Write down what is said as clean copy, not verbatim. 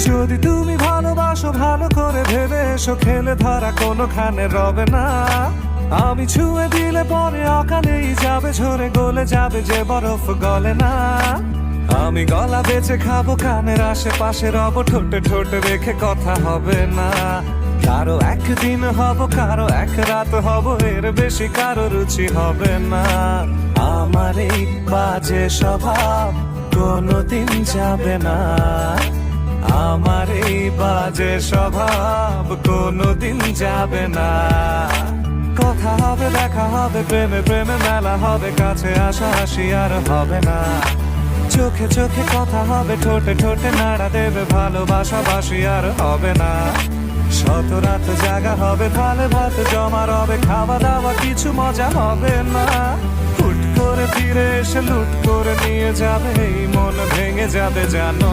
যদি তুমি ভালোবাসো ভালো করে ভেবে এসো, খেলে ধরা কোনোখানে রবে না। আমি ছুঁয়ে দিলে পরে অকালেই যাবে ঝরে, গলে যাবে যে বরফ গলে না। আমি গলা বেঁচে খাবো, কানের আশেপাশে রব, ঠোঁটে ঠোঁটে রেখে কথা হবে না। কারো একদিন হব, কারো এক রাত হব, এর বেশি কারো রুচি হবে না। আমার এই বাজে স্বভাব কোনোদিন যাবে না। আমার এই বাজে স্বভাব কোনোদিন যাবে না। কথা হবে, দেখা হবে, প্রেমে প্রেমে মেলা হবে, কাছে আসা হাসি আর হবে না। চোখে চোখে কথা হবে, ঠোঁটে ঠোঁটে নাড়া দেবে, ভালোবাসা বাসি আর হবে না। শত রাত জাগা হবে, থালে ভাত জমা রবে, খাওয়া দাওয়া কিছু মজা হবে না। হুট করে ফিরে এসে লুট করে নিয়ে যাবে, এই মন ভেঙে যাবে জানো।